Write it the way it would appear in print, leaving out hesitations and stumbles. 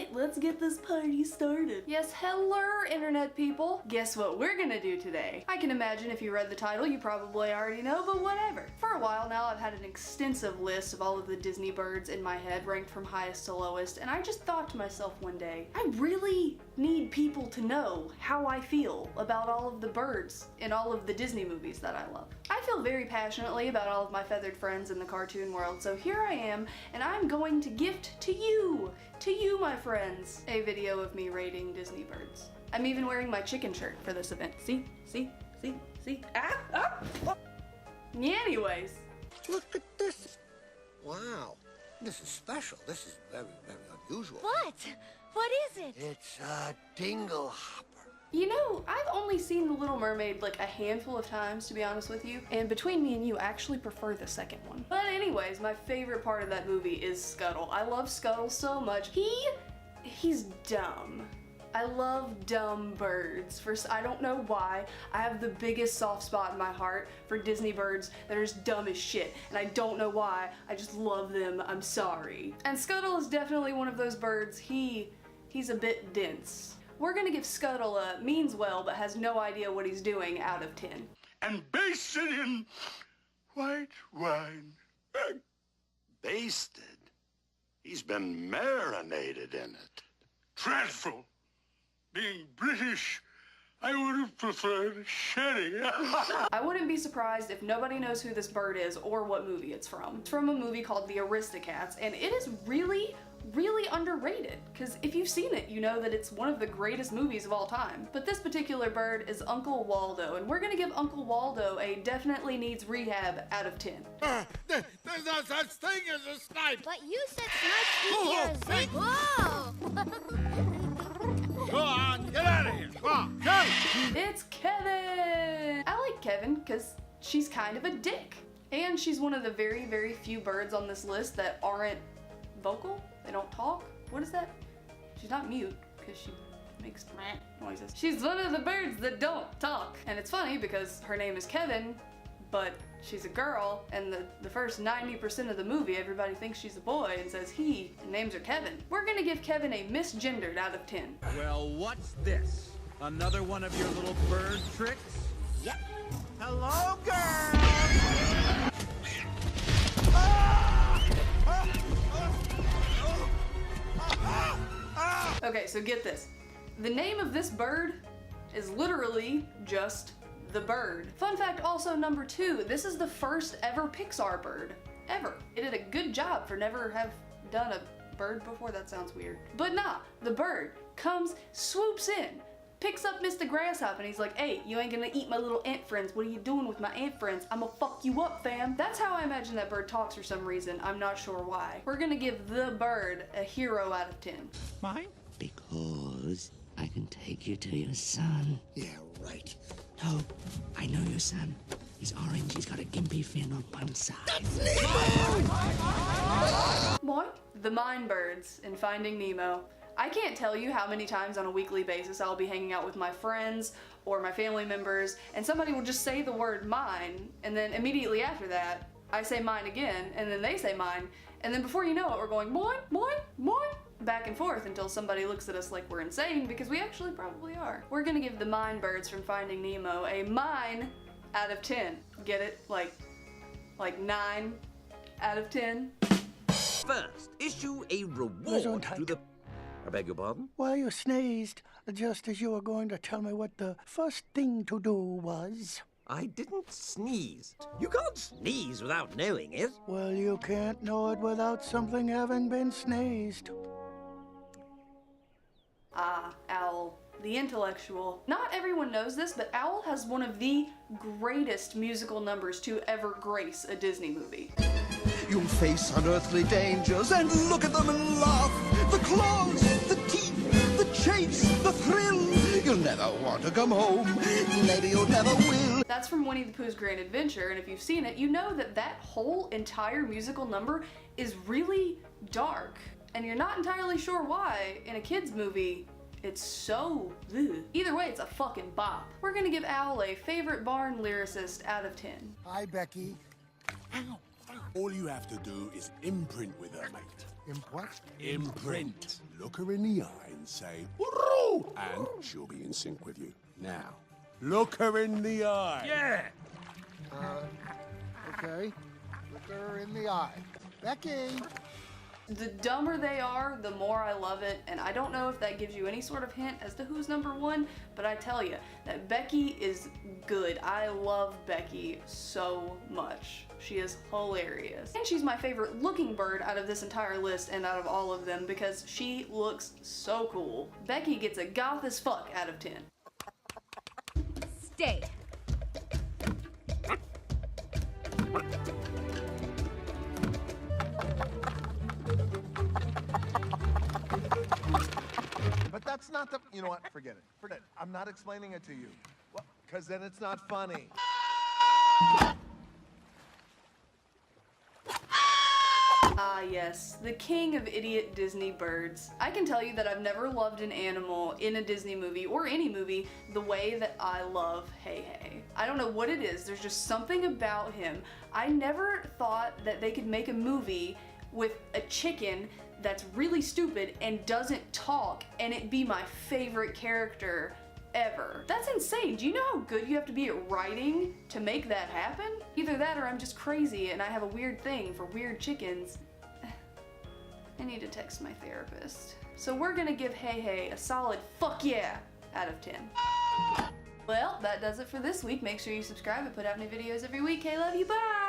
right, let's get this party started. Yes, hello, internet people. Guess what we're gonna do today? I can imagine if you read the title, you probably already know, but whatever. For a while now, I've had an extensive list of all of the Disney birds in my head, ranked from highest to lowest, and I just thought to myself one day, I really need people to know how I feel about all of the birds in all of the Disney movies that I love. I feel very passionately about all of my feathered friends in the cartoon world, so here I am, and I'm going to gift to you, my friends, a video of me rating Disney birds. I'm even wearing my chicken shirt for this event. See? Anyways. Look at this. Wow. This is special. This is very, very unusual. What? What is it? It's a dingle hopper. You know, I've only seen The Little Mermaid like a handful of times, to be honest with you, and between me and you, I actually prefer the second one. But anyways, my favorite part of that movie is Scuttle. I love Scuttle so much. He's dumb. I love dumb birds. First, I don't know why. I have the biggest soft spot in my heart for Disney birds that are just dumb as shit, and I don't know why. I just love them. I'm sorry. And Scuttle is definitely one of those birds. He's a bit dense. We're gonna give Scuttle a means well but has no idea what he's doing out of 10. And basted in white wine. Basted? He's been marinated in it. Dreadful. Being British, I would have preferred sherry. I wouldn't be surprised if nobody knows who this bird is or what movie it's from. It's from a movie called The Aristocats, and it is really underrated, because if you've seen it, you know that it's one of the greatest movies of all time. But this particular bird is Uncle Waldo, and we're gonna give Uncle Waldo a definitely needs rehab out of 10. There's no such thing as a snipe. But you said snipes eat your Whoa! Go on, get out of here. Come on, go. It's Kevin! I like Kevin because she's kind of a dick. And she's one of the very, very few birds on this list that aren't vocal. They don't talk. What is that? She's not mute because she makes noises. She's one of the birds that don't talk. And it's funny because her name is Kevin, but she's a girl, and the first 90% of the movie, everybody thinks she's a boy and says he, and names her Kevin. We're gonna give Kevin a misgendered out of 10. Well, what's this? Another one of your little bird tricks? Yep. Hello, girl! Okay, so get this. The name of this bird is literally just the bird. Fun fact also number 2, this is the first ever Pixar bird, ever. It did a good job for never have done a bird before. That sounds weird. But nah, the bird comes, swoops in, picks up Mr. Grasshopper, and he's like, hey, you ain't gonna eat my little ant friends. What are you doing with my ant friends? I'ma fuck you up, fam. That's how I imagine that bird talks for some reason. I'm not sure why. We're gonna give the bird a hero out of 10. Mine? Because I can take you to your son. Yeah, right. No, I know your son. He's orange, he's got a gimpy fin on one side. Boy, the mine birds in Finding Nemo. I can't tell you how many times on a weekly basis I'll be hanging out with my friends or my family members, and somebody will just say the word mine, and then immediately after that, I say mine again, and then they say mine, and then before you know it, we're going boing, boing, boing, back and forth until somebody looks at us like we're insane, because we actually probably are. We're gonna give the mine birds from Finding Nemo a mine out of 10. Get it? Like 9 out of 10. First, issue a reward to the... I beg your pardon? Well, you sneezed just as you were going to tell me what the first thing to do was. I didn't sneeze. You can't sneeze without knowing it. Well, you can't know it without something having been sneezed. Ah, Owl. The intellectual. Not everyone knows this, but Owl has one of the greatest musical numbers to ever grace a Disney movie. You'll face unearthly dangers and look at them and laugh. The claws, the teeth, the chase, the thrill. You'll never want to come home. Maybe you never will. That's from Winnie the Pooh's Grand Adventure, and if you've seen it, you know that that whole entire musical number is really dark. And you're not entirely sure why, in a kid's movie, it's so ugh. Either way, it's a fucking bop. We're gonna give Owl a favorite barn lyricist out of 10. Hi, Becky. All you have to do is imprint with her, mate. What? Imprint. Look her in the eye and say, "Woo!" and she'll be in sync with you. Now, look her in the eye. Yeah! Okay. Look her in the eye. Becky! The dumber they are, the more I love it, and I don't know if that gives you any sort of hint as to who's number one, but I tell you that Becky is good. I love Becky so much. She is hilarious. And she's my favorite looking bird out of this entire list and out of all of them because she looks so cool. Becky gets a goth as fuck out of 10. Stay. But that's not the... You know what? Forget it. Forget it. I'm not explaining it to you. Because then it's not funny. Ah yes, the king of idiot Disney birds. I can tell you that I've never loved an animal in a Disney movie or any movie the way that I love Hey Hey. I don't know what it is, there's just something about him. I never thought that they could make a movie with a chicken that's really stupid and doesn't talk and it be my favorite character ever. That's insane. Do you know how good you have to be at writing to make that happen? Either that or I'm just crazy and I have a weird thing for weird chickens. I need to text my therapist. So we're gonna give Hey Hey a solid fuck yeah out of 10. Well, that does it for this week. Make sure you subscribe. I put out new videos every week. Hey, love you, bye!